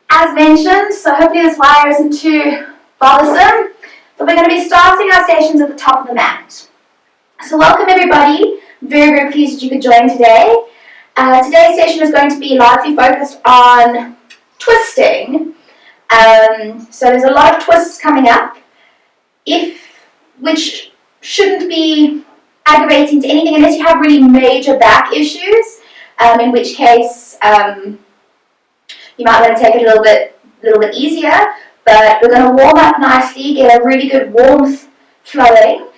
as mentioned, so hopefully this wire isn't too bothersome, but we're going to be starting our sessions at the top of the mat. So welcome everybody, very pleased that you could join today. Today's session is going to be largely focused on twisting. So there's a lot of twists coming up, which shouldn't be aggravating to anything unless you have really major back issues, in which case you might want to take it a little bit easier, but we're going to warm up nicely, get a really good warmth flowing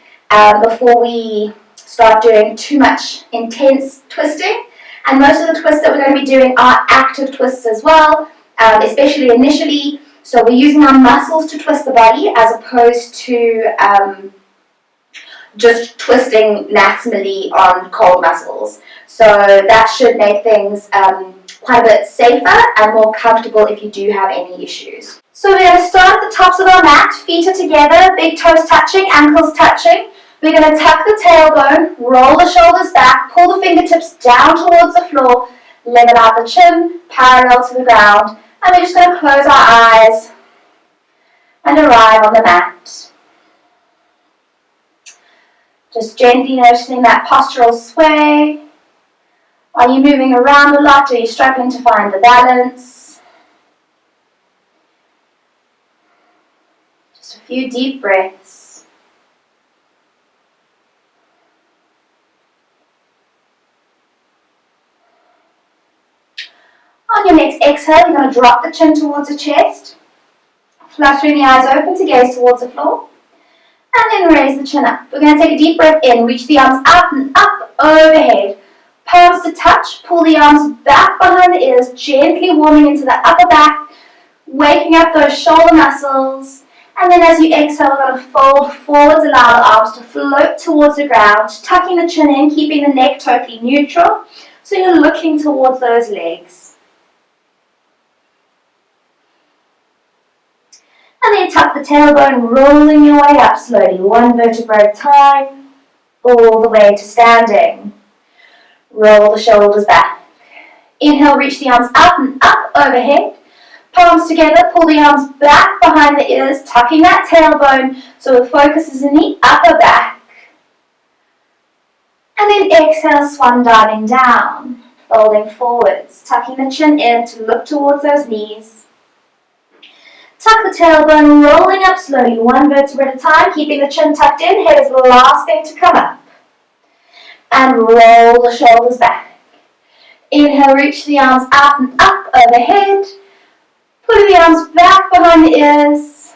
before we start doing too much intense twisting. And most of the twists that we're going to be doing are active twists as well, especially initially. So we're using our muscles to twist the body as opposed to just twisting maximally on cold muscles. So that should make things quite a bit safer and more comfortable if you do have any issues. So we're going to start at the tops of our mat, feet are together, big toes touching, ankles touching. We're going to tuck the tailbone, roll the shoulders back, pull the fingertips down towards the floor, level out the chin, parallel to the ground, and we're just going to close our eyes and arrive on the mat. Just gently noticing that postural sway. Are you moving around a lot? Are you struggling to find the balance? Just a few deep breaths. On your next exhale, you're going to drop the chin towards the chest, fluttering the eyes open to gaze towards the floor, and then raise the chin up. We're going to take a deep breath in, reach the arms up and up overhead. Palms to touch, pull the arms back behind the ears, gently warming into the upper back, waking up those shoulder muscles. And then as you exhale, we're going to fold forwards, allow the arms to float towards the ground, tucking the chin in, keeping the neck totally neutral. So you're looking towards those legs. And then tuck the tailbone, rolling your way up slowly, one vertebra at a time, all the way to standing. Roll the shoulders back. Inhale, reach the arms up and up overhead. Palms together, pull the arms back behind the ears, tucking that tailbone so the focus is in the upper back. And then exhale, swan diving down, folding forwards, tucking the chin in to look towards those knees. Tuck the tailbone, rolling up slowly, one vertebra at a time, keeping the chin tucked in. Head is the last thing to come up. And roll the shoulders back. Inhale, reach the arms up and up overhead. Pull the arms back behind the ears.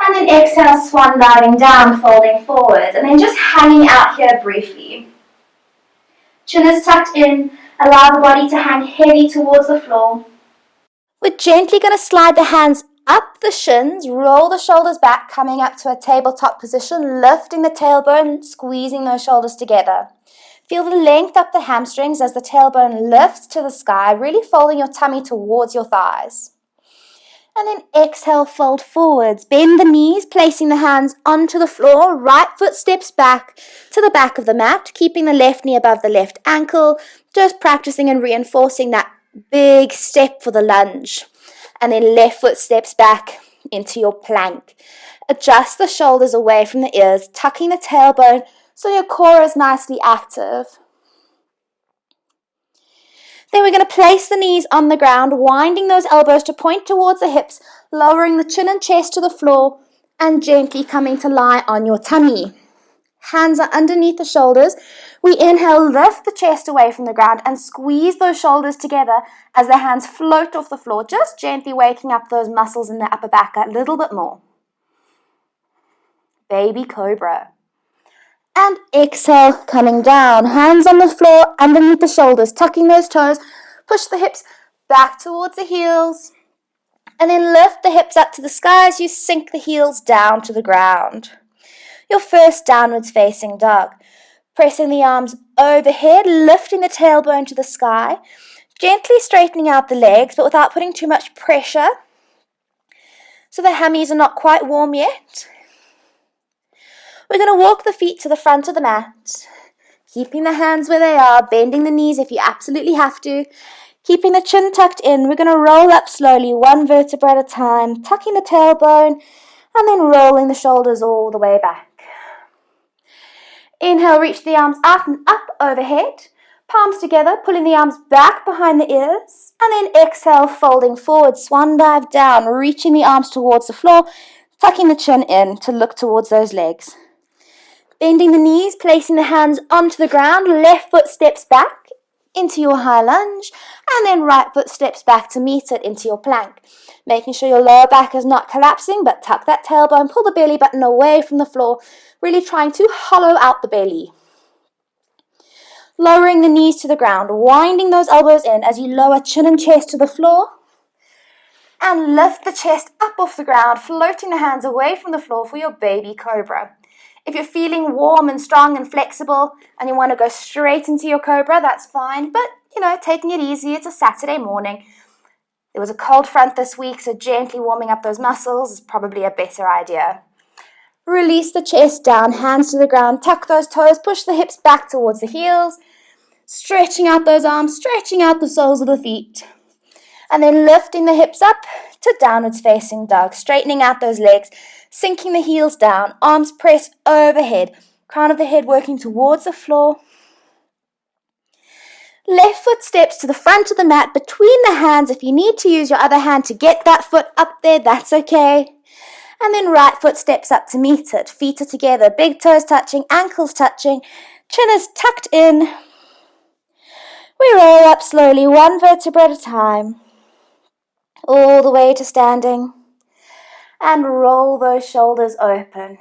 And then exhale, swan diving down, folding forwards. And then just hanging out here briefly. Chin is tucked in. Allow the body to hang heavy towards the floor. We're gently going to slide the hands up the shins, roll the shoulders back, coming up to a tabletop position, lifting the tailbone, squeezing those shoulders together. Feel the length up the hamstrings as the tailbone lifts to the sky, really folding your tummy towards your thighs. And then exhale, fold forwards, bend the knees, placing the hands onto the floor, right foot steps back to the back of the mat, keeping the left knee above the left ankle, just practicing and reinforcing that big step for the lunge. And then left foot steps back into your plank. Adjust the shoulders away from the ears, tucking the tailbone so your core is nicely active. Then we're going to place the knees on the ground, winding those elbows to point towards the hips, lowering the chin and chest to the floor, and gently coming to lie on your tummy. Hands are underneath the shoulders. We inhale, lift the chest away from the ground and squeeze those shoulders together as the hands float off the floor, just gently waking up those muscles in the upper back a little bit more. Baby cobra. And exhale, coming down. Hands on the floor, underneath the shoulders, tucking those toes. Push the hips back towards the heels. And then lift the hips up to the sky as you sink the heels down to the ground. Your first downwards facing dog. Pressing the arms overhead, lifting the tailbone to the sky, gently straightening out the legs, but without putting too much pressure. So the hammies are not quite warm yet. We're going to walk the feet to the front of the mat, keeping the hands where they are, bending the knees if you absolutely have to, Keeping the chin tucked in, we're going to roll up slowly, one vertebra at a time, tucking the tailbone, and then rolling the shoulders all the way back. Inhale, reach the arms out and up overhead. Palms together, pulling the arms back behind the ears. And then exhale, folding forward, swan dive down, reaching the arms towards the floor, tucking the chin in to look towards those legs. Bending the knees, placing the hands onto the ground, left foot steps back into your high lunge, and then right foot steps back to meet it into your plank. Making sure your lower back is not collapsing, but tuck that tailbone, pull the belly button away from the floor, really trying to hollow out the belly. Lowering the knees to the ground, winding those elbows in as you lower chin and chest to the floor, and lift the chest up off the ground, floating the hands away from the floor for your baby cobra. If you're feeling warm and strong and flexible and you want to go straight into your cobra, that's fine. But, taking it easy, it's a Saturday morning. There was a cold front this week, so gently warming up those muscles is probably a better idea. Release the chest down, hands to the ground, tuck those toes, push the hips back towards the heels, stretching out those arms, stretching out the soles of the feet. And then lifting the hips up to downwards facing dog, straightening out those legs, sinking the heels down, arms press overhead, crown of the head working towards the floor. Left foot steps to the front of the mat between the hands. If you need to use your other hand to get that foot up there, that's okay. And then right foot steps up to meet it. Feet are together, big toes touching, ankles touching, chin is tucked in. We roll up slowly, one vertebra at a time, all the way to standing. And roll those shoulders open.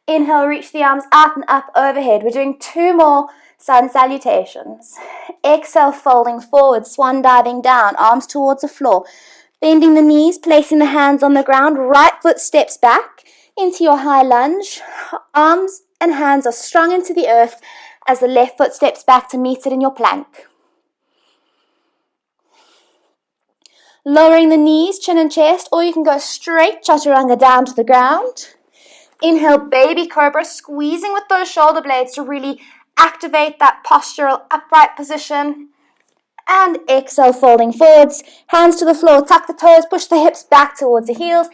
Inhale, reach the arms out and up overhead. We're doing 2 more sun salutations. Exhale, folding forward, swan diving down, arms towards the floor. Bending the knees, placing the hands on the ground. Right foot steps back into your high lunge. Arms and hands are strung into the earth as the left foot steps back to meet it in your plank. Lowering the knees, chin and chest, or you can go straight chaturanga down to the ground. Inhale, baby cobra, squeezing with those shoulder blades to really activate that postural upright position. And exhale, folding forwards, hands to the floor, tuck the toes, push the hips back towards the heels,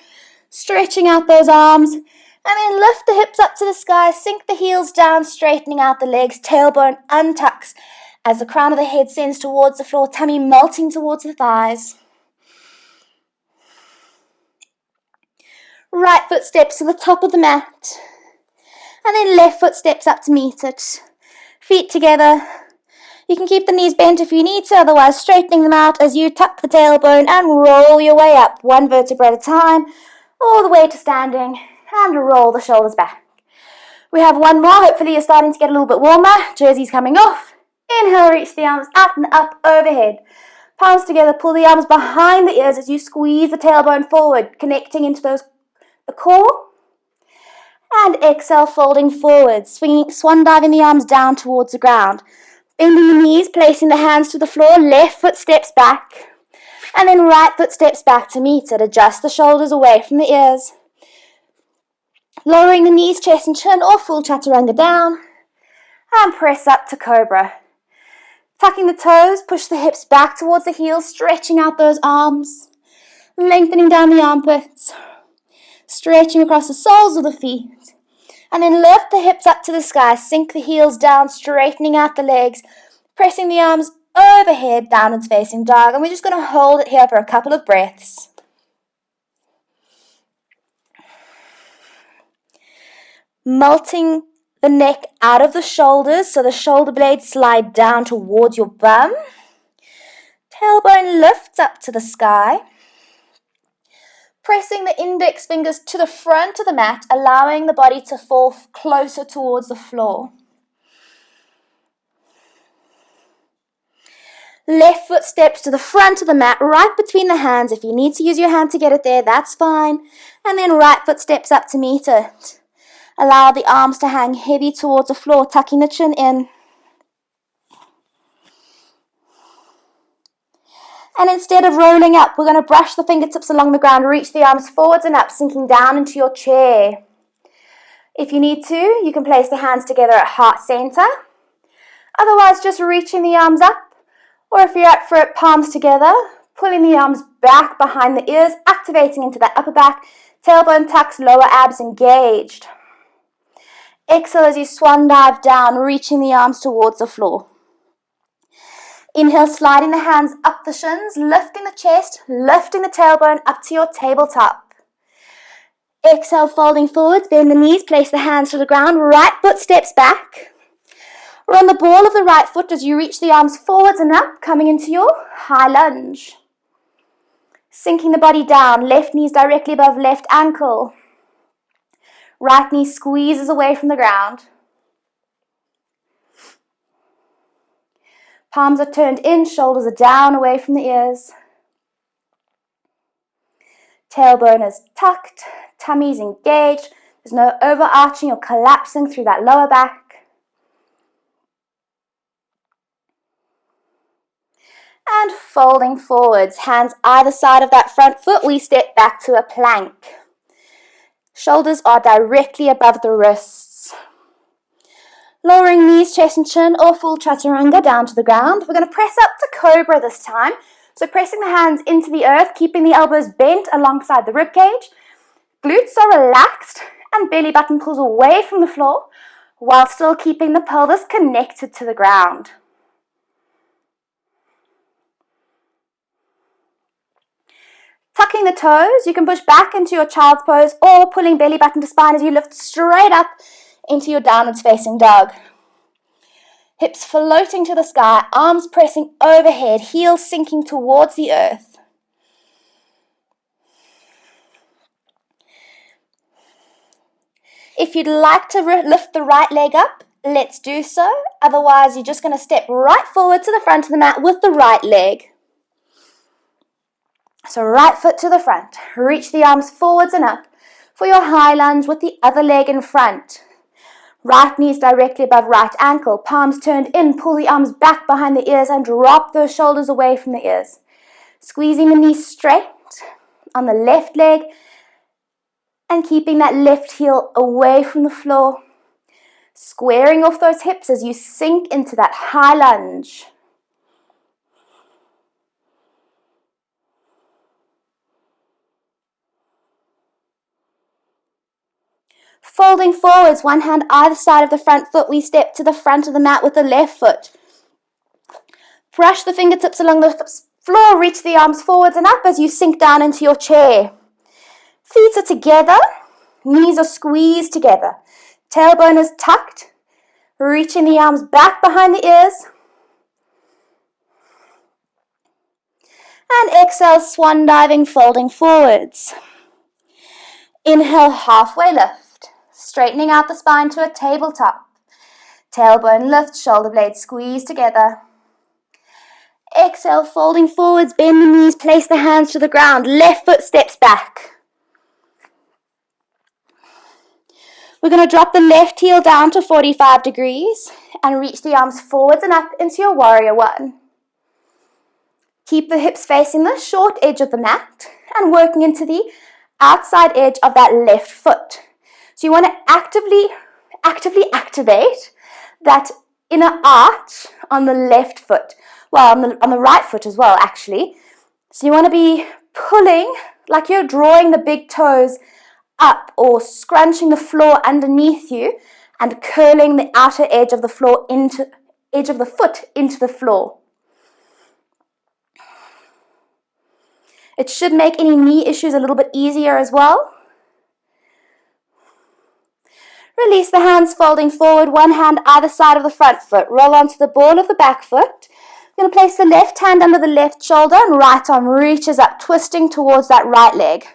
stretching out those arms, and then lift the hips up to the sky, sink the heels down, straightening out the legs, tailbone untucks as the crown of the head sends towards the floor, tummy melting towards the thighs. Right foot steps to the top of the mat, and then left foot steps up to meet it. Feet together. You can keep the knees bent if you need to, otherwise straightening them out as you tuck the tailbone and roll your way up, one vertebra at a time, all the way to standing, and roll the shoulders back. We have 1 more. Hopefully you're starting to get a little bit warmer. Jersey's coming off. Inhale, reach the arms out and up overhead. Palms together, pull the arms behind the ears as you squeeze the tailbone forward, connecting into the core. And exhale, folding forward, swinging, swan diving the arms down towards the ground. Bending the knees, placing the hands to the floor, left foot steps back. And then right foot steps back to meet it. Adjust the shoulders away from the ears. Lowering the knees, chest and chin, or full chaturanga down. And press up to cobra. Tucking the toes, push the hips back towards the heels, stretching out those arms. Lengthening down the armpits. Stretching across the soles of the feet. And then lift the hips up to the sky, sink the heels down, straightening out the legs, pressing the arms overhead, downwards facing dog. And we're just going to hold it here for a couple of breaths. Melting the neck out of the shoulders so the shoulder blades slide down towards your bum. Tailbone lifts up to the sky. Pressing the index fingers to the front of the mat, allowing the body to fall closer towards the floor. Left foot steps to the front of the mat, right between the hands. If you need to use your hand to get it there, that's fine. And then right foot steps up to meet it. Allow the arms to hang heavy towards the floor, tucking the chin in. And instead of rolling up, we're going to brush the fingertips along the ground, reach the arms forwards and up, sinking down into your chair. If you need to, you can place the hands together at heart center. Otherwise, just reaching the arms up Or if you're up for it, palms together, pulling the arms back behind the ears, activating into that upper back, tailbone tucks, lower abs engaged. Exhale as you swan dive down, reaching the arms towards the floor. Inhale, sliding the hands up the shins, lifting the chest, lifting the tailbone up to your tabletop. Exhale, folding forwards, bend the knees, place the hands to the ground, right foot steps back. Run the ball of the right foot as you reach the arms forwards and up, coming into your high lunge. Sinking the body down, left knees directly above left ankle. Right knee squeezes away from the ground. Palms are turned in, shoulders are down, away from the ears. Tailbone is tucked, tummy is engaged. There's no overarching or collapsing through that lower back. And folding forwards, hands either side of that front foot, we step back to a plank. Shoulders are directly above the wrists. Lowering knees, chest and chin, or full chaturanga down to the ground. We're going to press up to cobra this time. So pressing the hands into the earth, keeping the elbows bent alongside the rib cage. Glutes are relaxed and belly button pulls away from the floor while still keeping the pelvis connected to the ground. Tucking the toes, you can push back into your child's pose or pulling belly button to spine as you lift straight up into your downwards facing dog. Hips floating to the sky, arms pressing overhead, heels sinking towards the earth. If you'd like to lift the right leg up, let's do so. Otherwise, you're just going to step right forward to the front of the mat with the right leg. So right foot to the front. Reach the arms forwards and up for your high lunge with the other leg in front. Right knees directly above right ankle. Palms turned in. Pull the arms back behind the ears and drop those shoulders away from the ears. Squeezing the knees straight on the left leg and keeping that left heel away from the floor. Squaring off those hips as you sink into that high lunge. Folding forwards, one hand either side of the front foot, we step to the front of the mat with the left foot. Brush the fingertips along the floor, reach the arms forwards and up as you sink down into your chair. Feet are together, knees are squeezed together. Tailbone is tucked, reaching the arms back behind the ears. And exhale, swan diving, folding forwards. Inhale, halfway lift. Straightening out the spine to a tabletop. Tailbone lift, shoulder blades squeeze together. Exhale, folding forwards, bend the knees, place the hands to the ground. Left foot steps back. We're going to drop the left heel down to 45 degrees and reach the arms forwards and up into your warrior one. Keep the hips facing the short edge of the mat and working into the outside edge of that left foot. So you want to actively activate that inner arch on the left foot. Well, on the right foot as well, actually. So you want to be pulling like you're drawing the big toes up or scrunching the floor underneath you and curling the outer edge of the floor edge of the foot into the floor. It should make any knee issues a little bit easier as well. Release the hands, folding forward, one hand either side of the front foot. Roll onto the ball of the back foot. You're going to place the left hand under the left shoulder and right arm reaches up, twisting towards that right leg.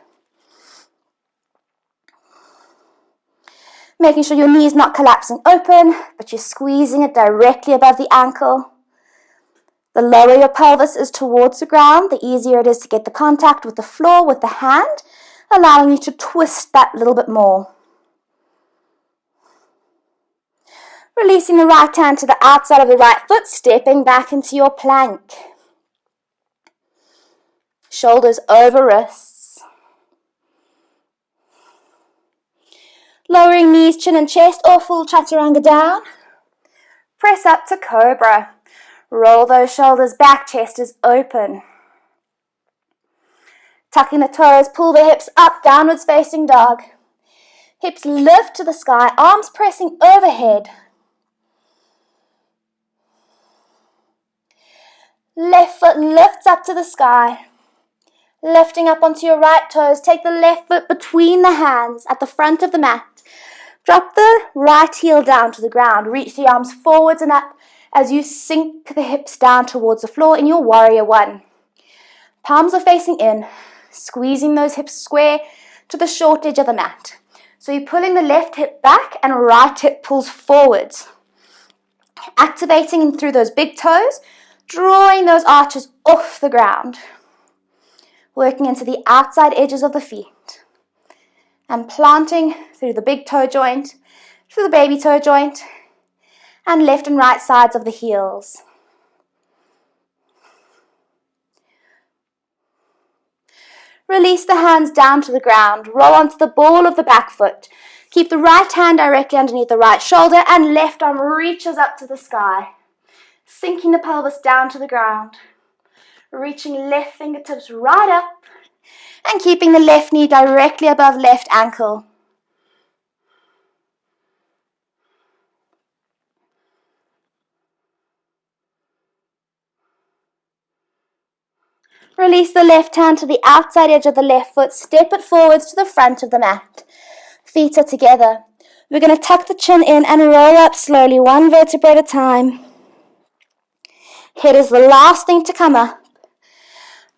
Making sure your knee is not collapsing open, but you're squeezing it directly above the ankle. The lower your pelvis is towards the ground, the easier it is to get the contact with the floor with the hand, allowing you to twist that a little bit more. Releasing the right hand to the outside of the right foot, stepping back into your plank. Shoulders over wrists. Lowering knees, chin and chest or full chaturanga down. Press up to cobra. Roll those shoulders back, chest is open. Tucking the toes, pull the hips up, downwards facing dog. Hips lift to the sky, arms pressing overhead. Left foot lifts up to the sky. Lifting up onto your right toes, take the left foot between the hands at the front of the mat. Drop the right heel down to the ground. Reach the arms forwards and up as you sink the hips down towards the floor in your warrior one. Palms are facing in, squeezing those hips square to the short edge of the mat. So you're pulling the left hip back and right hip pulls forwards. Activating in through those big toes, drawing those arches off the ground. Working into the outside edges of the feet. And planting through the big toe joint, through the baby toe joint, and left and right sides of the heels. Release the hands down to the ground. Roll onto the ball of the back foot. Keep the right hand directly underneath the right shoulder and left arm reaches up to the sky. Sinking the pelvis down to the ground. Reaching left fingertips right up and keeping the left knee directly above left ankle. Release the left hand to the outside edge of the left foot. Step it forwards to the front of the mat. Feet are together. We're going to tuck the chin in and roll up slowly, one vertebra at a time. Head is the last thing to come up.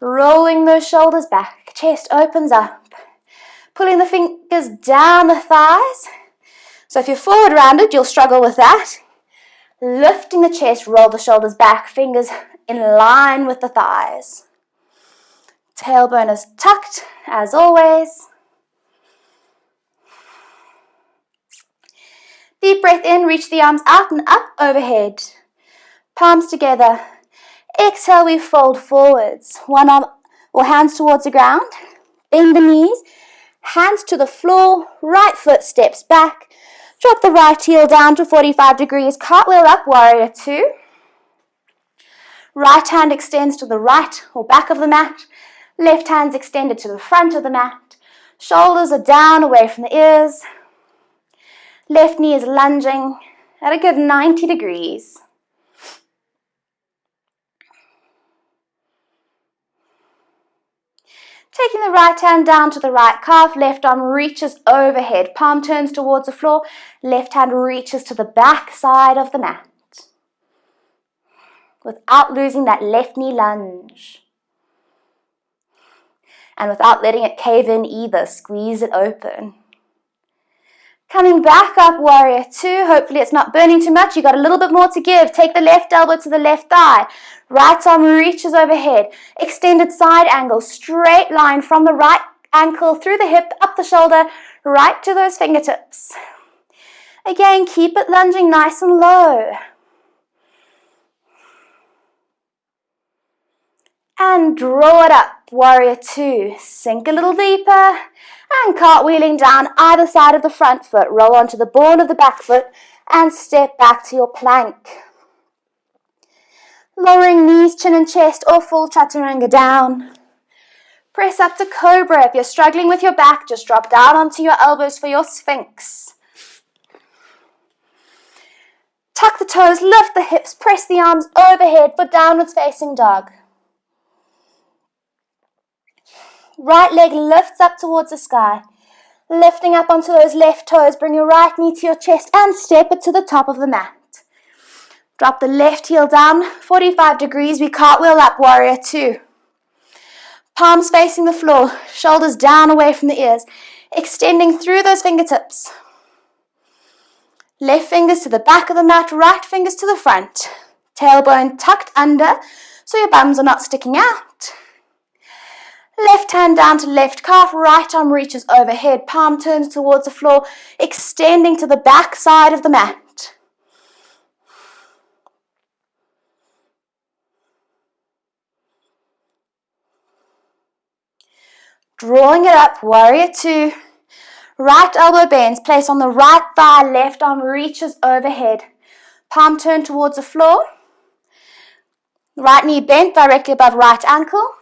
Rolling those shoulders back. Chest opens up. Pulling the fingers down the thighs. So if you're forward rounded, you'll struggle with that. Lifting the chest, roll the shoulders back. Fingers in line with the thighs. Tailbone is tucked, as always. Deep breath in, reach the arms out and up overhead. Palms together. Exhale, we fold forwards. One arm or hands towards the ground. Bend the knees. Hands to the floor. Right foot steps back. Drop the right heel down to 45 degrees. Cartwheel up, warrior two. Right hand extends to the right or back of the mat. Left hand's extended to the front of the mat. Shoulders are down away from the ears. Left knee is lunging at a good 90 degrees. Taking the right hand down to the right calf, left arm reaches overhead. Palm turns towards the floor. Left hand reaches to the back side of the mat. Without losing that left knee lunge. And without letting it cave in either, squeeze it open. Coming back up, warrior two. Hopefully it's not burning too much. You got a little bit more to give. Take the left elbow to the left thigh. Right arm reaches overhead. Extended side angle. Straight line from the right ankle through the hip, up the shoulder, right to those fingertips. Again, keep it lunging nice and low. And draw it up, warrior two. Sink a little deeper and cartwheeling down either side of the front foot. Roll onto the ball of the back foot and step back to your plank. Lowering knees, chin and chest or full chaturanga down. Press up to cobra. If you're struggling with your back, just drop down onto your elbows for your sphinx. Tuck the toes, lift the hips, press the arms overhead for downwards facing dog. Right leg lifts up towards the sky. Lifting up onto those left toes, bring your right knee to your chest and step it to the top of the mat. Drop the left heel down, 45 degrees, we cartwheel up, warrior two. Palms facing the floor, shoulders down away from the ears, extending through those fingertips. Left fingers to the back of the mat, right fingers to the front. Tailbone tucked under so your bums are not sticking out. Left hand down to left calf, right arm reaches overhead, palm turns towards the floor, extending to the back side of the mat. Drawing it up, warrior two. Right elbow bends, place on the right thigh, left arm reaches overhead. Palm turn towards the floor. Right knee bent directly above right ankle.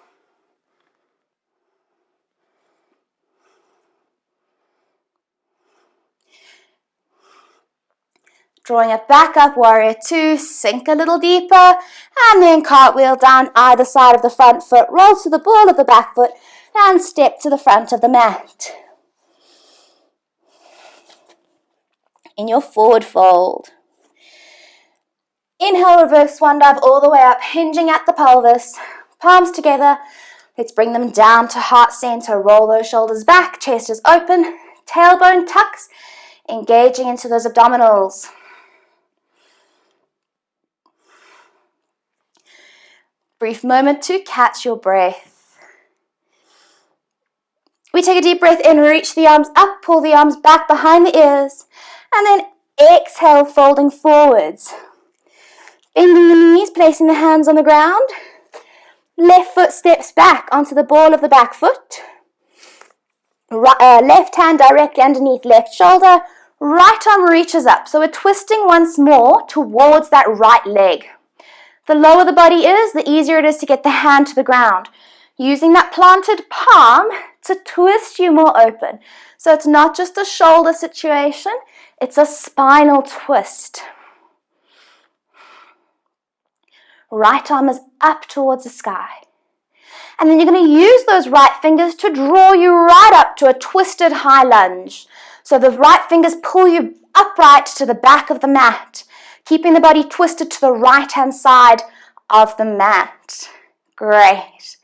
Drawing it back up, warrior two, sink a little deeper, and then cartwheel down either side of the front foot, roll to the ball of the back foot, and step to the front of the mat. In your forward fold. Inhale, reverse swan dive all the way up, hinging at the pelvis, palms together. Let's bring them down to heart center. Roll those shoulders back, chest is open, tailbone tucks, engaging into those abdominals. Brief moment to catch your breath. We take a deep breath in, reach the arms up, pull the arms back behind the ears, and then exhale, folding forwards. Bending the knees, placing the hands on the ground. Left foot steps back onto the ball of the back foot. Left hand directly underneath left shoulder. Right arm reaches up. So we're twisting once more towards that right leg. The lower the body is, the easier it is to get the hand to the ground. Using that planted palm to twist you more open. So it's not just a shoulder situation, it's a spinal twist. Right arm is up towards the sky. And then you're going to use those right fingers to draw you right up to a twisted high lunge. So the right fingers pull you upright to the back of the mat, keeping the body twisted to the right-hand side of the mat. Great.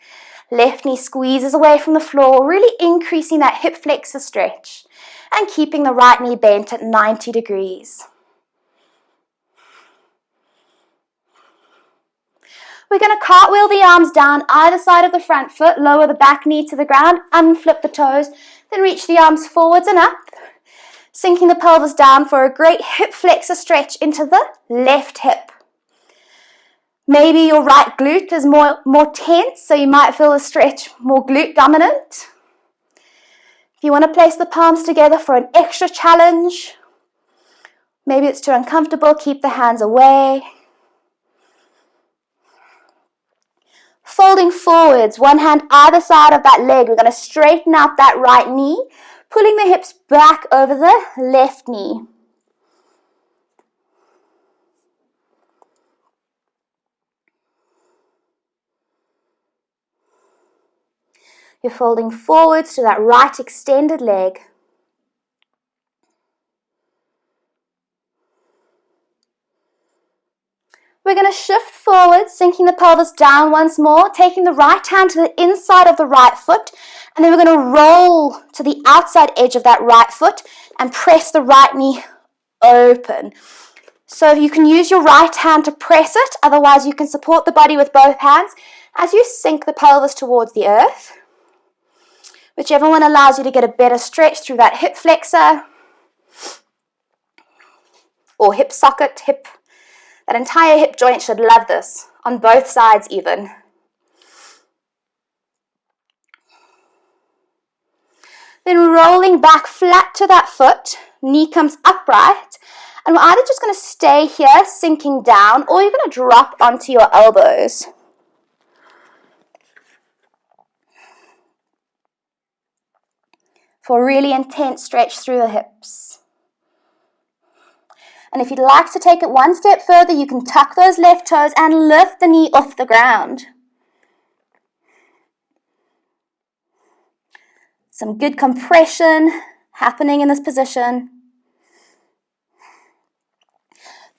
Left knee squeezes away from the floor, really increasing that hip flexor stretch and keeping the right knee bent at 90 degrees. We're going to cartwheel the arms down either side of the front foot, lower the back knee to the ground, unflip the toes, then reach the arms forwards and up, sinking the pelvis down for a great hip flexor stretch into the left hip. Maybe your right glute is more tense, so you might feel the stretch more glute dominant. If you want to place the palms together for an extra challenge, maybe it's too uncomfortable, keep the hands away. Folding forwards, one hand either side of that leg. We're going to straighten out that right knee, pulling the hips back over the left knee. You're folding forwards to that right extended leg. We're going to shift forward, sinking the pelvis down once more, taking the right hand to the inside of the right foot, and then we're going to roll to the outside edge of that right foot and press the right knee open. So you can use your right hand to press it, otherwise you can support the body with both hands as you sink the pelvis towards the earth. Whichever one allows you to get a better stretch through that hip flexor or hip socket, that entire hip joint should love this, on both sides even. Then rolling back flat to that foot, knee comes upright, and we're either just going to stay here, sinking down, or you're going to drop onto your elbows. For a really intense stretch through the hips. And if you'd like to take it one step further, you can tuck those left toes and lift the knee off the ground. Some good compression happening in this position.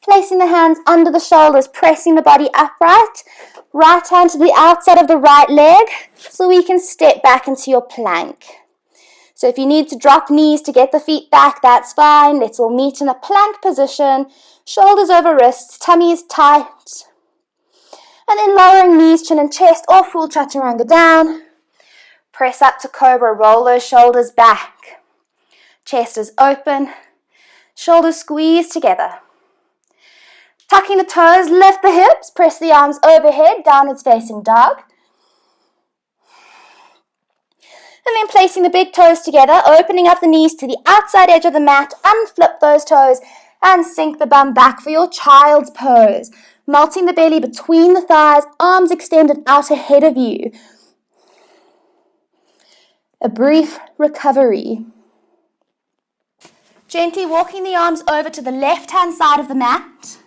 Placing the hands under the shoulders, pressing the body upright. Right hand to the outside of the right leg so we can step back into your plank. So if you need to drop knees to get the feet back, that's fine. Let's all meet in a plank position. Shoulders over wrists, tummy is tight. And then lowering knees, chin and chest, or full chaturanga down. Press up to cobra, roll those shoulders back. Chest is open. Shoulders squeeze together. Tucking the toes, lift the hips, press the arms overhead, downwards facing dog. And then placing the big toes together, opening up the knees to the outside edge of the mat, unflip those toes and sink the bum back for your child's pose. melting the belly between the thighs, arms extended out ahead of you. A brief recovery. Gently walking the arms over to the left-hand side of the mat.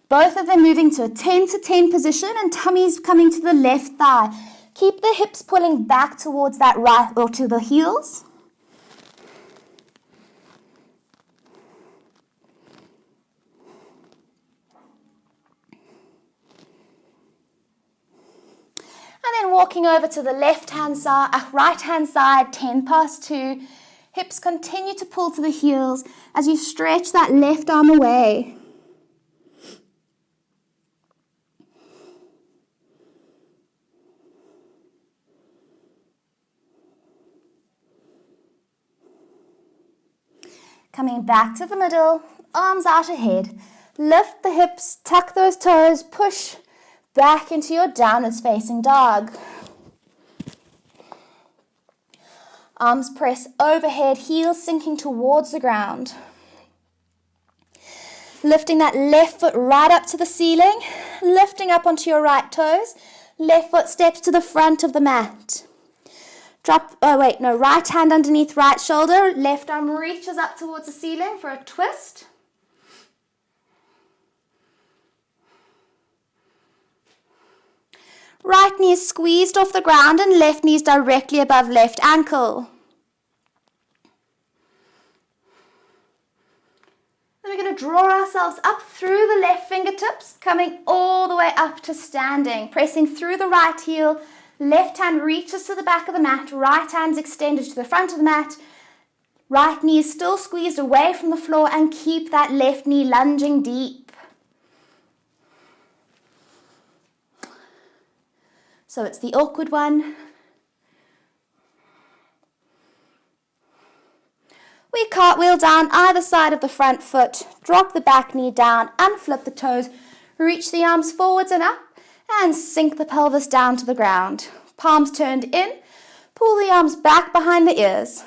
Both of them moving to a 10 to 10 position and tummies coming to the left thigh. Keep the hips pulling back towards that right or to the heels. And then walking over to the left-hand side, right-hand side, 10 past 2. Hips continue to pull to the heels as you stretch that left arm away. Coming back to the middle, arms out ahead. Lift the hips, tuck those toes, push back into your downwards facing dog. Arms press overhead, heels sinking towards the ground. Lifting that left foot right up to the ceiling, lifting up onto your right toes. Left foot steps to the front of the mat. Right hand underneath right shoulder, left arm reaches up towards the ceiling for a twist. Right knee is squeezed off the ground and left knee is directly above left ankle. Then we're going to draw ourselves up through the left fingertips, coming all the way up to standing, pressing through the right heel. Left hand reaches to the back of the mat, right hand's extended to the front of the mat. Right knee is still squeezed away from the floor and keep that left knee lunging deep. So it's the awkward one. We cartwheel down either side of the front foot, drop the back knee down and flip the toes, reach the arms forwards and up and sink the pelvis down to the ground. Palms turned in, pull the arms back behind the ears.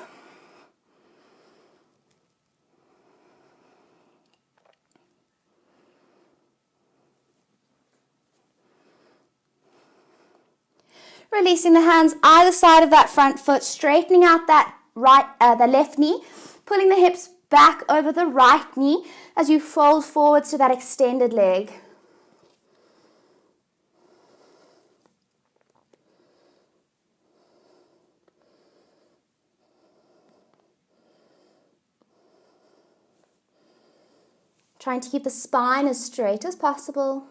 Releasing the hands either side of that front foot, straightening out that the left knee, pulling the hips back over the right knee as you fold forwards to that extended leg. Trying to keep the spine as straight as possible.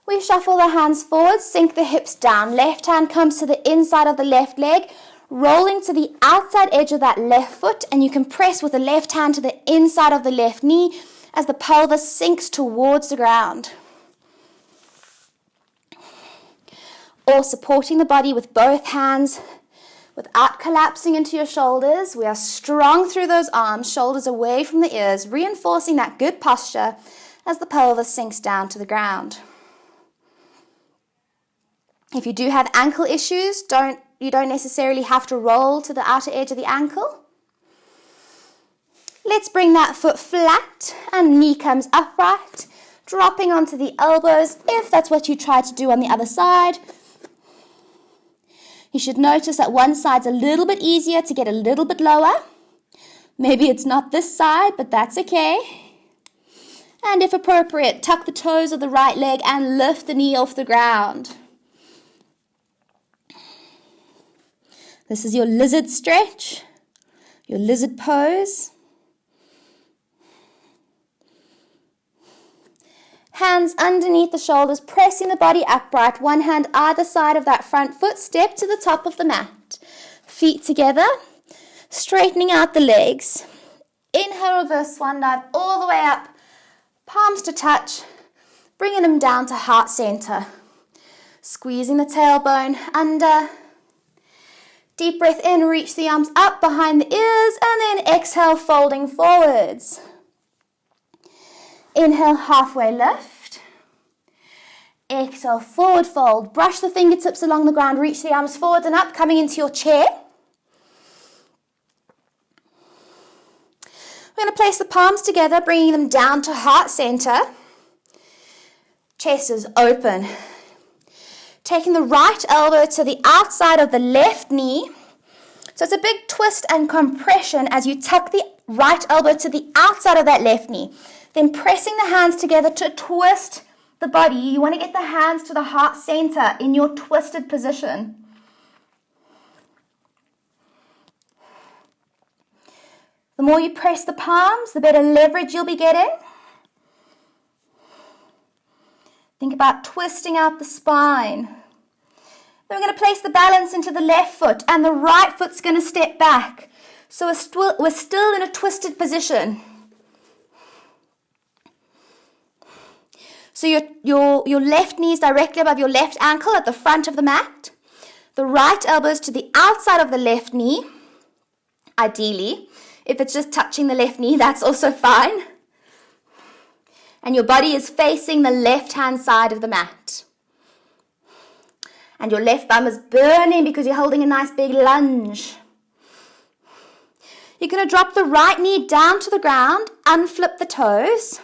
We shuffle the hands forward, sink the hips down. Left hand comes to the inside of the left leg, rolling to the outside edge of that left foot, and you can press with the left hand to the inside of the left knee as the pelvis sinks towards the ground. Or supporting the body with both hands without collapsing into your shoulders. We are strong through those arms, shoulders away from the ears, reinforcing that good posture as the pelvis sinks down to the ground. If you do have ankle issues, you don't necessarily have to roll to the outer edge of the ankle. Let's bring that foot flat and knee comes upright, dropping onto the elbows if that's what you try to do on the other side. You should notice that one side's a little bit easier to get a little bit lower. Maybe it's not this side, but that's okay. And if appropriate, tuck the toes of the right leg and lift the knee off the ground. This is your lizard stretch, your lizard pose. Hands underneath the shoulders, pressing the body upright. One hand either side of that front foot. Step to the top of the mat. Feet together, straightening out the legs. Inhale, reverse swan dive all the way up. Palms to touch, bringing them down to heart center. Squeezing the tailbone under. Deep breath in, reach the arms up behind the ears, and then exhale, folding forwards. Inhale, halfway lift. Exhale, forward fold. Brush the fingertips along the ground, reach the arms forward and up, coming into your chair. We're going to place the palms together, bringing them down to heart center. Chest is open. Taking the right elbow to the outside of the left knee. So it's a big twist and compression as you tuck the right elbow to the outside of that left knee. Then pressing the hands together to twist the body. You want to get the hands to the heart center in your twisted position. The more you press the palms, the better leverage you'll be getting. Think about twisting out the spine. Then we're going to place the balance into the left foot and the right foot's going to step back. So we're still in a twisted position. So your left knee is directly above your left ankle at the front of the mat. The right elbow is to the outside of the left knee, ideally. If it's just touching the left knee, that's also fine. And your body is facing the left-hand side of the mat. And your left bum is burning because you're holding a nice big lunge. You're going to drop the right knee down to the ground, unflip the toes.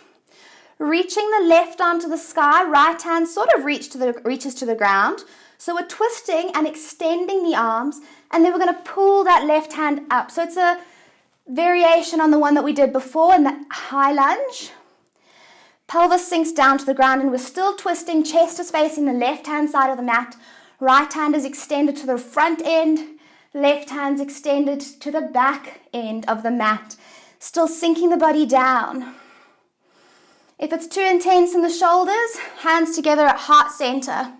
Reaching the left arm to the sky, right hand sort of reaches to the ground. So we're twisting and extending the arms, and then we're going to pull that left hand up. So it's a variation on the one that we did before in the high lunge. Pelvis sinks down to the ground, and we're still twisting. Chest is facing the left-hand side of the mat. Right hand is extended to the front end. Left hand's extended to the back end of the mat. Still sinking the body down. If it's too intense in the shoulders, hands together at heart center.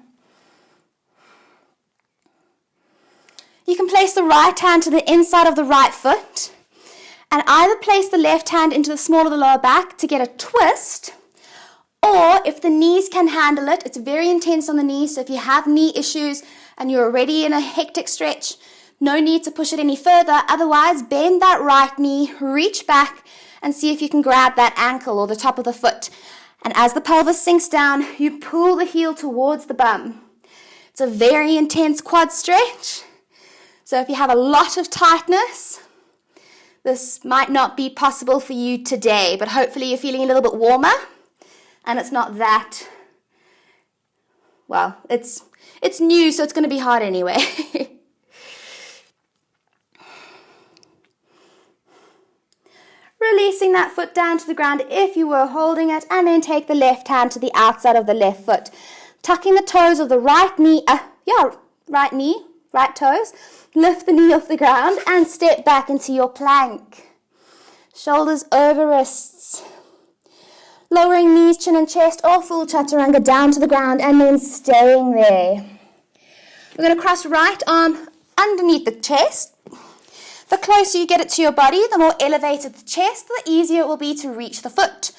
You can place the right hand to the inside of the right foot and either place the left hand into the small of the lower back to get a twist, or if the knees can handle it, it's very intense on the knees, so if you have knee issues and you're already in a hectic stretch, no need to push it any further. Otherwise, bend that right knee, reach back, and see if you can grab that ankle or the top of the foot. And as the pelvis sinks down, you pull the heel towards the bum. It's a very intense quad stretch. So if you have a lot of tightness, this might not be possible for you today, but hopefully you're feeling a little bit warmer and it's not that, well, it's new, so it's going to be hard anyway. Releasing that foot down to the ground if you were holding it, and then take the left hand to the outside of the left foot. Tucking the toes of the right knee, right toes. Lift the knee off the ground and step back into your plank. Shoulders over wrists. Lowering knees, chin and chest, or full chaturanga down to the ground and then staying there. We're going to cross right arm underneath the chest. The closer you get it to your body, the more elevated the chest, the easier it will be to reach the foot.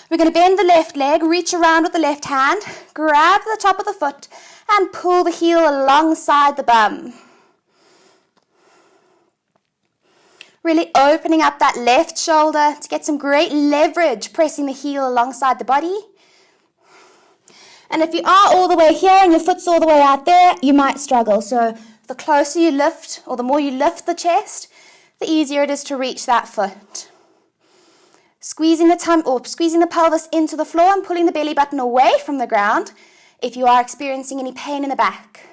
We're going to bend the left leg, reach around with the left hand, grab the top of the foot, and pull the heel alongside the bum. Really opening up that left shoulder to get some great leverage, pressing the heel alongside the body. And if you are all the way here and your foot's all the way out there, you might struggle. So the closer you lift, or the more you lift the chest, the easier it is to reach that foot. Squeezing the pelvis into the floor and pulling the belly button away from the ground if you are experiencing any pain in the back.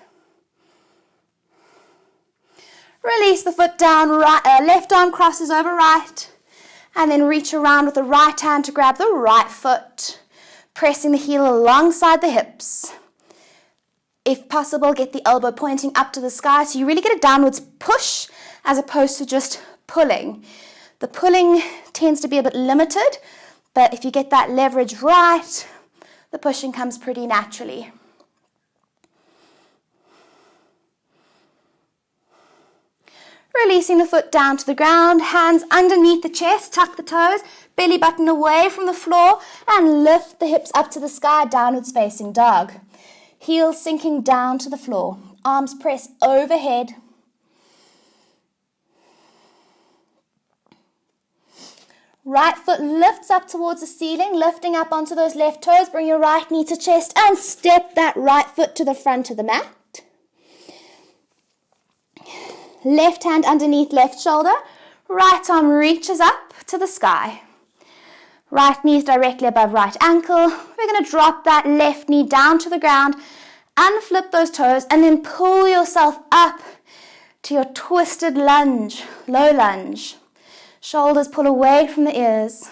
Release the foot down, left arm crosses over right, and then reach around with the right hand to grab the right foot, pressing the heel alongside the hips. If possible, get the elbow pointing up to the sky so you really get a downwards push as opposed to just pulling. The pulling tends to be a bit limited, but if you get that leverage right, the pushing comes pretty naturally. Releasing the foot down to the ground, hands underneath the chest, tuck the toes, belly button away from the floor, and lift the hips up to the sky, downwards facing dog. Heels sinking down to the floor, arms press overhead. Right foot lifts up towards the ceiling, lifting up onto those left toes. Bring your right knee to chest and step that right foot to the front of the mat. Left hand underneath left shoulder. Right arm reaches up to the sky. Right knee is directly above right ankle. We're going to drop that left knee down to the ground, unflip those toes, and then pull yourself up to your twisted lunge, low lunge. Shoulders pull away from the ears.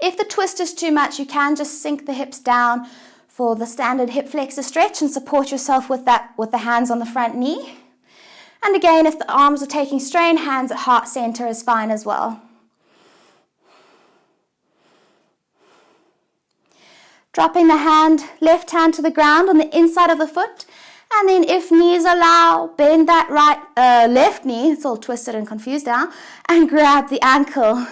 If the twist is too much, you can just sink the hips down for the standard hip flexor stretch and support yourself with the hands on the front knee. And again, if the arms are taking strain, hands at heart center is fine as well. Dropping the left hand to the ground on the inside of the foot. And then if knees allow, bend that left knee, it's all twisted and confused now, and grab the ankle.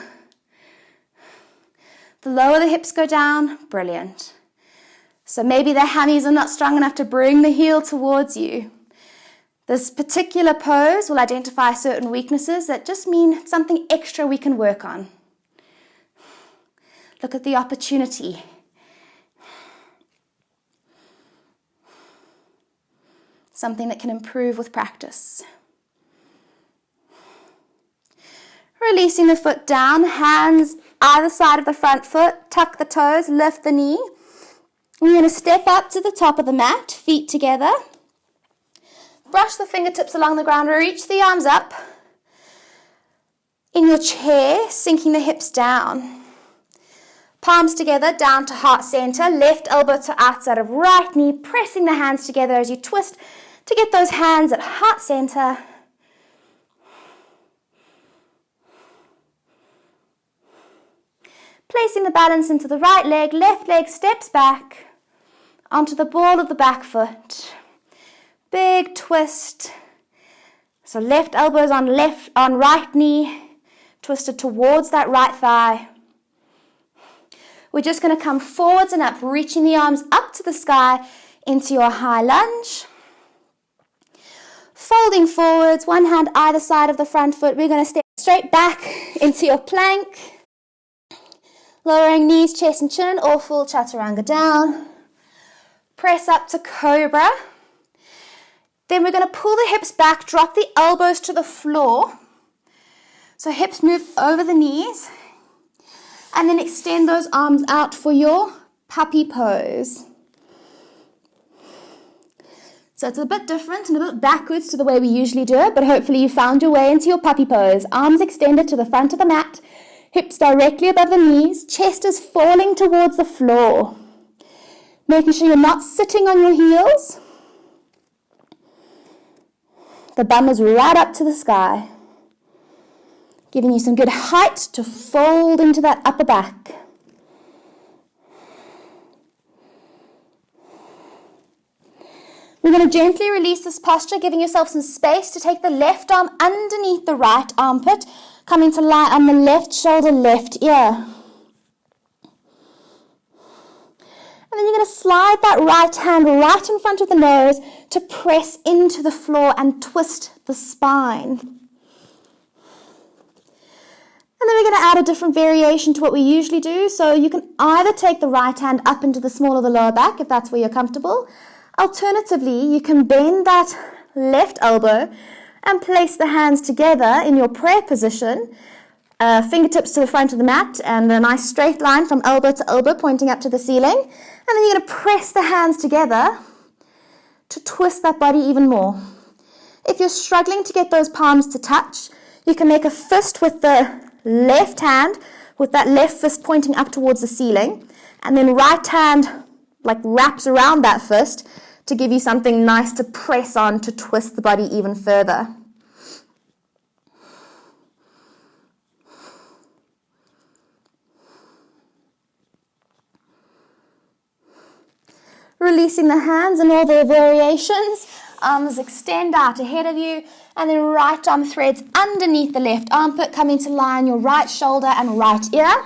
The lower the hips go down, brilliant. So maybe the hammies are not strong enough to bring the heel towards you. This particular pose will identify certain weaknesses that just mean something extra we can work on. Look at the opportunity. Something that can improve with practice. Releasing the foot down, hands either side of the front foot, tuck the toes, lift the knee. You're going to step up to the top of the mat, feet together. Brush the fingertips along the ground, reach the arms up. In your chair, sinking the hips down. Palms together, down to heart center, left elbow to outside of right knee, pressing the hands together as you twist to get those hands at heart center. Placing the balance into the right leg, left leg steps back onto the ball of the back foot. Big twist. So left elbows on right knee, twisted towards that right thigh. We're just going to come forwards and up, reaching the arms up to the sky into your high lunge. Folding forwards, one hand either side of the front foot. We're going to step straight back into your plank. Lowering knees, chest and chin, or full chaturanga down. Press up to cobra. Then we're going to pull the hips back, drop the elbows to the floor. So hips move over the knees. And then extend those arms out for your puppy pose. So it's a bit different and a bit backwards to the way we usually do it, but hopefully you found your way into your puppy pose. Arms extended to the front of the mat, hips directly above the knees, chest is falling towards the floor. Making sure you're not sitting on your heels. The bum is right up to the sky. Giving you some good height to fold into that upper back. We're going to gently release this posture, giving yourself some space to take the left arm underneath the right armpit, coming to lie on the left shoulder, left ear. And then you're going to slide that right hand right in front of the nose to press into the floor and twist the spine. And then we're going to add a different variation to what we usually do. So you can either take the right hand up into the small of the lower back, if that's where you're comfortable. Alternatively, you can bend that left elbow and place the hands together in your prayer position. Fingertips to the front of the mat and a nice straight line from elbow to elbow pointing up to the ceiling. And then you're going to press the hands together to twist that body even more. If you're struggling to get those palms to touch, you can make a fist with the left hand, with that left fist pointing up towards the ceiling, and then right hand wraps around that fist to give you something nice to press on to twist the body even further. Releasing the hands in all their variations. Arms extend out ahead of you, and then right arm threads underneath the left armpit, coming to lie on your right shoulder and right ear.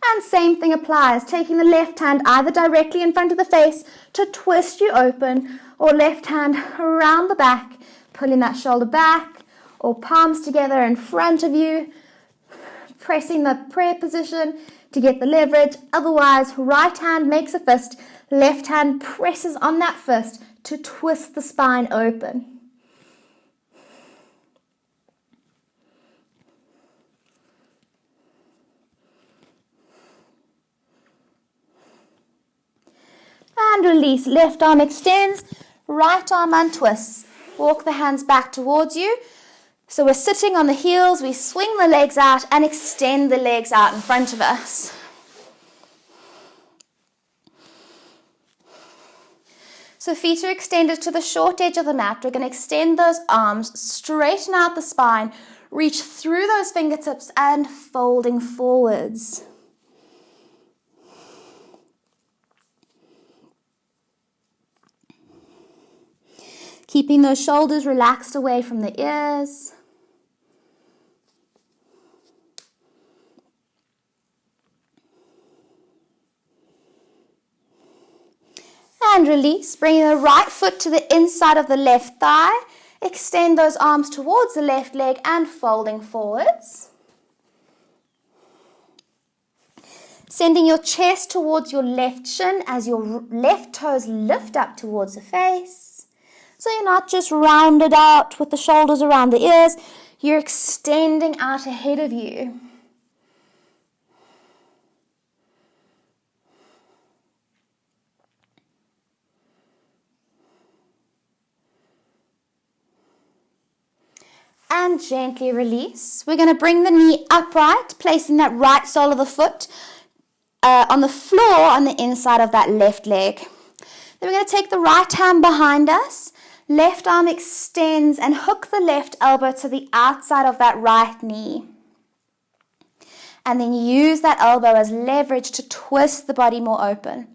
And same thing applies, taking the left hand either directly in front of the face to twist you open, or left hand around the back, pulling that shoulder back, or palms together in front of you, pressing the prayer position to get the leverage. Otherwise, right hand makes a fist, left hand presses on that fist to twist the spine open. and release. Left arm extends, right arm untwists. Walk the hands back towards you. So we're sitting on the heels, we swing the legs out and extend the legs out in front of us. So feet are extended to the short edge of the mat. We're going to extend those arms, straighten out the spine, reach through those fingertips and folding forwards. Keeping those shoulders relaxed away from the ears. And release, bringing the right foot to the inside of the left thigh. Extend those arms towards the left leg and folding forwards. Sending your chest towards your left shin as your left toes lift up towards the face. So you're not just rounded out with the shoulders around the ears, you're extending out ahead of you. And gently release. We're going to bring the knee upright, placing that right sole of the foot on the floor on the inside of that left leg. Then we're going to take the right hand behind us. Left arm extends and hook the left elbow to the outside of that right knee. And then use that elbow as leverage to twist the body more open.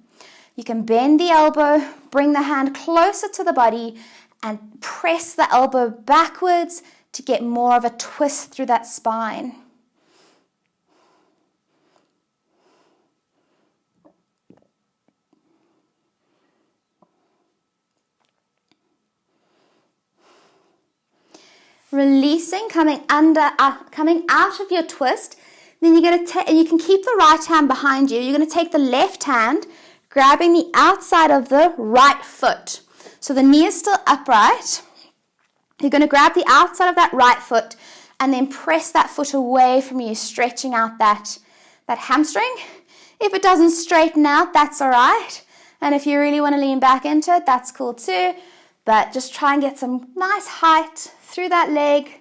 You can bend the elbow, bring the hand closer to the body, and press the elbow backwards to get more of a twist through that spine. Releasing, coming out of your twist. Then you're going to and you can keep the right hand behind you. You're going to take the left hand, grabbing the outside of the right foot. So the knee is still upright. You're going to grab the outside of that right foot and then press that foot away from you, stretching out that hamstring. If it doesn't straighten out, that's all right. And if you really want to lean back into it, that's cool too. But just try and get some nice height through that leg.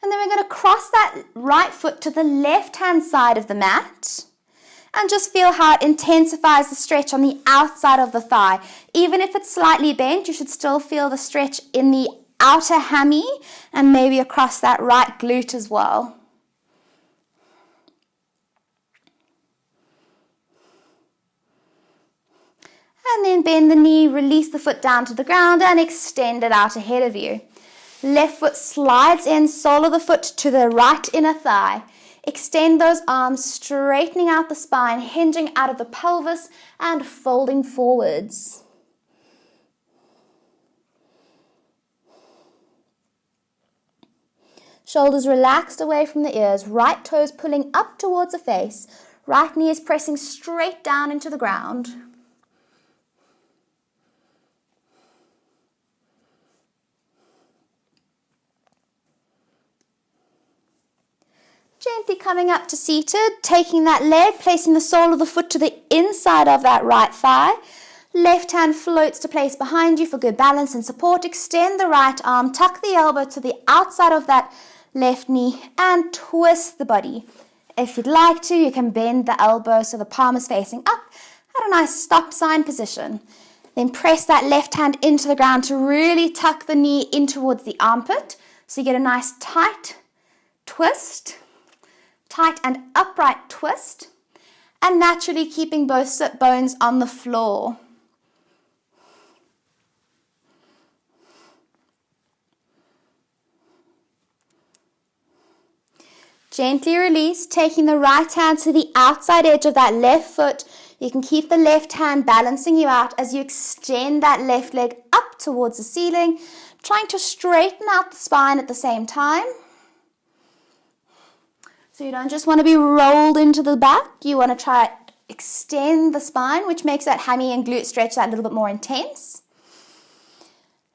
And then we're going to cross that right foot to the left-hand side of the mat. And just feel how it intensifies the stretch on the outside of the thigh. Even if it's slightly bent, you should still feel the stretch in the outer hammy and maybe across that right glute as well. And then bend the knee, release the foot down to the ground and extend it out ahead of you. Left foot slides in, sole of the foot to the right inner thigh. Extend those arms, straightening out the spine, hinging out of the pelvis and folding forwards. Shoulders relaxed away from the ears, right toes pulling up towards the face, right knee is pressing straight down into the ground. Gently coming up to seated, taking that leg, placing the sole of the foot to the inside of that right thigh. Left hand floats to place behind you for good balance and support. Extend the right arm, tuck the elbow to the outside of that left knee and twist the body. If you'd like to, you can bend the elbow so the palm is facing up at a nice stop sign position. Then press that left hand into the ground to really tuck the knee in towards the armpit so you get a nice tight twist. Tight and upright twist, and naturally keeping both sit bones on the floor. Gently release, taking the right hand to the outside edge of that left foot. You can keep the left hand balancing you out as you extend that left leg up towards the ceiling, trying to straighten out the spine at the same time. So you don't just want to be rolled into the back, you want to try to extend the spine, which makes that hammy and glute stretch that little bit more intense.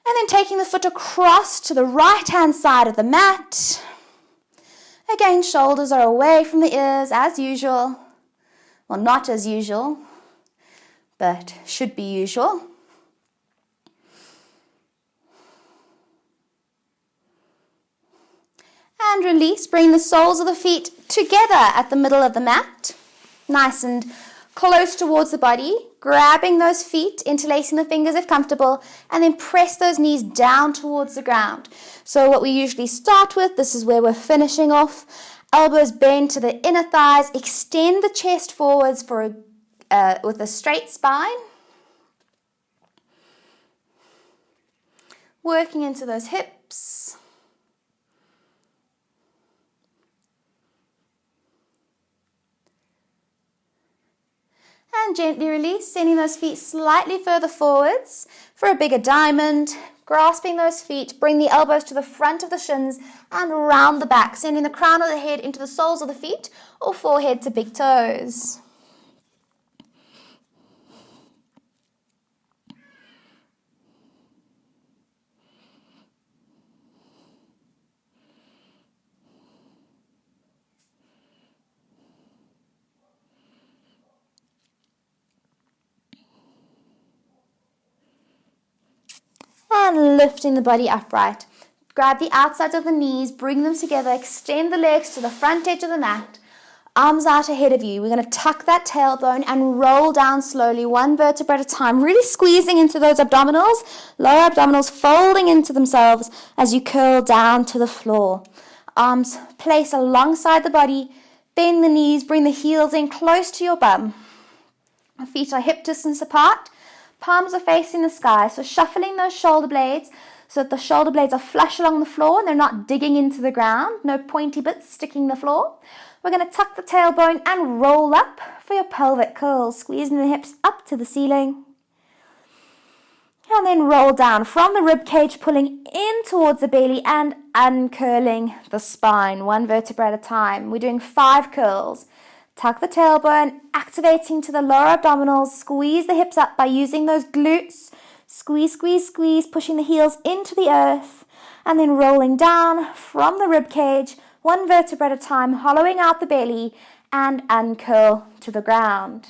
And then taking the foot across to the right-hand side of the mat. Again, shoulders are away from the ears as usual. Well, not as usual, but should be usual. And release, bring the soles of the feet together at the middle of the mat, nice and close towards the body, grabbing those feet, interlacing the fingers if comfortable, and then press those knees down towards the ground. So what we usually start with, this is where we're finishing off, elbows bend to the inner thighs, extend the chest forwards with a straight spine, working into those hips. And gently release, sending those feet slightly further forwards for a bigger diamond. Grasping those feet, bring the elbows to the front of the shins and round the back, sending the crown of the head into the soles of the feet or forehead to big toes. And lifting the body upright. Grab the outsides of the knees, bring them together, extend the legs to the front edge of the mat, arms out ahead of you. We're going to tuck that tailbone and roll down slowly, one vertebra at a time, really squeezing into those abdominals, lower abdominals folding into themselves as you curl down to the floor. Arms place alongside the body, bend the knees, bring the heels in close to your bum. Feet are hip distance apart. Palms are facing the sky, so shuffling those shoulder blades so that the shoulder blades are flush along the floor and they're not digging into the ground, no pointy bits sticking the floor. We're going to tuck the tailbone and roll up for your pelvic curls, squeezing the hips up to the ceiling. And then roll down from the rib cage, pulling in towards the belly and uncurling the spine, one vertebra at a time. We're doing 5 curls. Tuck the tailbone, activating to the lower abdominals. Squeeze the hips up by using those glutes. Squeeze, squeeze, squeeze, pushing the heels into the earth. And then rolling down from the rib cage, one vertebra at a time, hollowing out the belly and uncurl to the ground.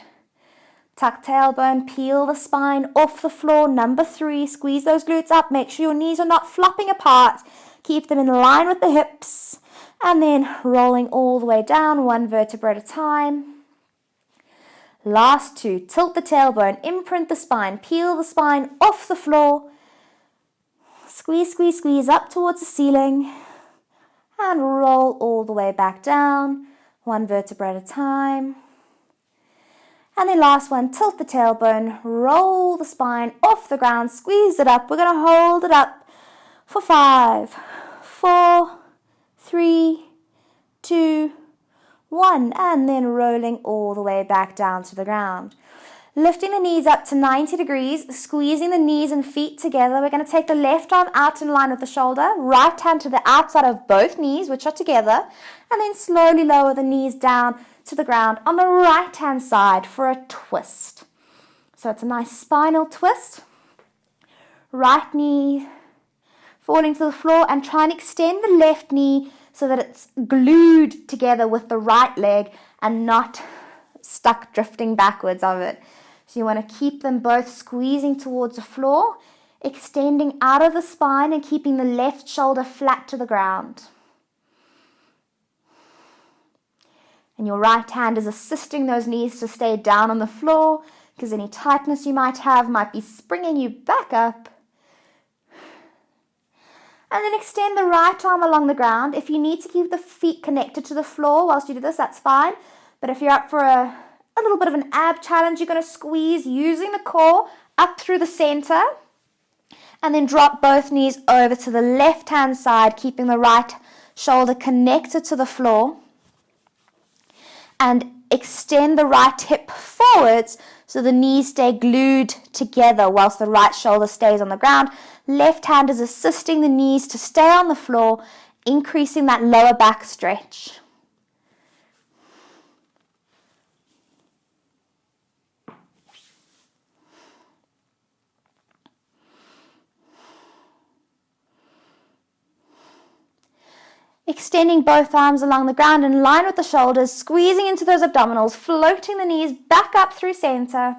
Tuck tailbone, peel the spine off the floor. Number 3, squeeze those glutes up. Make sure your knees are not flopping apart. Keep them in line with the hips. And then rolling all the way down, one vertebra at a time. Last 2, tilt the tailbone, imprint the spine, peel the spine off the floor. Squeeze, squeeze, squeeze up towards the ceiling. And roll all the way back down, one vertebra at a time. And then last one, tilt the tailbone, roll the spine off the ground, squeeze it up. We're going to hold it up for 5, 4, 3, 2, 1, and then rolling all the way back down to the ground. Lifting the knees up to 90 degrees, squeezing the knees and feet together. We're going to take the left arm out in line with the shoulder, right hand to the outside of both knees, which are together, and then slowly lower the knees down to the ground on the right hand side for a twist. So it's a nice spinal twist. Right knee falling to the floor, and try and extend the left knee so that it's glued together with the right leg and not stuck drifting backwards of it. So you want to keep them both squeezing towards the floor, extending out of the spine and keeping the left shoulder flat to the ground. And your right hand is assisting those knees to stay down on the floor, because any tightness you might have might be springing you back up. And then extend the right arm along the ground. If you need to keep the feet connected to the floor whilst you do this, that's fine. But if you're up for a little bit of an ab challenge, you're going to squeeze using the core up through the center. And then drop both knees over to the left-hand side, keeping the right shoulder connected to the floor. And extend the right hip forwards so the knees stay glued together whilst the right shoulder stays on the ground. Left hand is assisting the knees to stay on the floor, increasing that lower back stretch. Extending both arms along the ground in line with the shoulders, squeezing into those abdominals, floating the knees back up through center,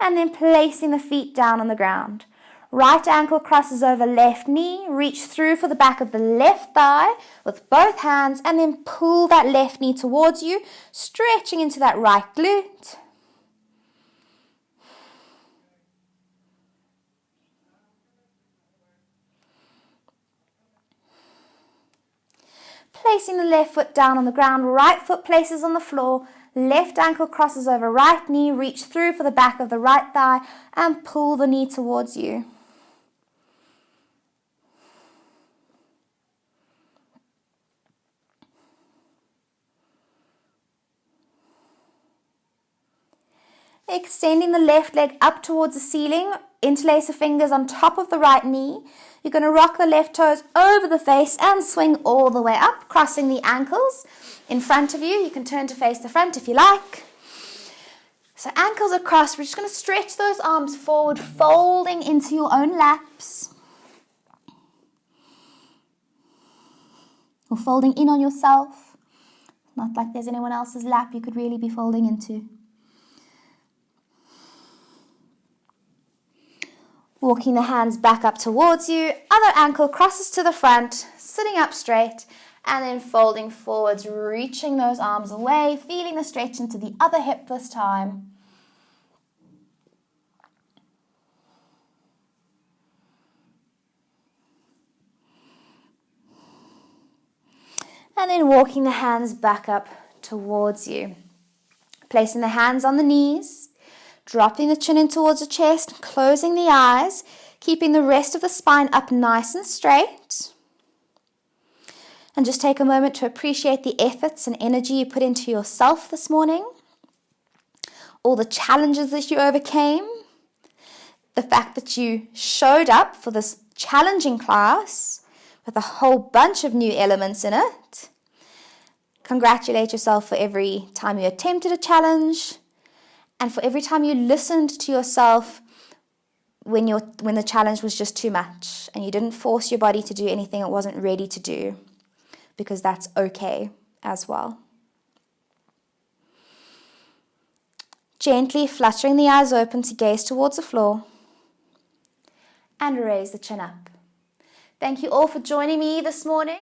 and then placing the feet down on the ground. Right ankle crosses over left knee, reach through for the back of the left thigh with both hands, and then pull that left knee towards you, stretching into that right glute. Placing the left foot down on the ground, right foot places on the floor, left ankle crosses over right knee, reach through for the back of the right thigh and pull the knee towards you. Extending the left leg up towards the ceiling, interlace the fingers on top of the right knee. You're going to rock the left toes over the face and swing all the way up, crossing the ankles in front of you. You can turn to face the front if you like. So ankles across, we're just going to stretch those arms forward, folding into your own laps. Or folding in on yourself. Not like there's anyone else's lap you could really be folding into. Walking the hands back up towards you, other ankle crosses to the front, sitting up straight, and then folding forwards, reaching those arms away, feeling the stretch into the other hip this time. And then walking the hands back up towards you. Placing the hands on the knees. Dropping the chin in towards the chest, closing the eyes, keeping the rest of the spine up nice and straight. And just take a moment to appreciate the efforts and energy you put into yourself this morning. All the challenges that you overcame. The fact that you showed up for this challenging class with a whole bunch of new elements in it. Congratulate yourself for every time you attempted a challenge. And for every time you listened to yourself when the challenge was just too much and you didn't force your body to do anything it wasn't ready to do, because that's okay as well. Gently fluttering the eyes open to gaze towards the floor and raise the chin up. Thank you all for joining me this morning.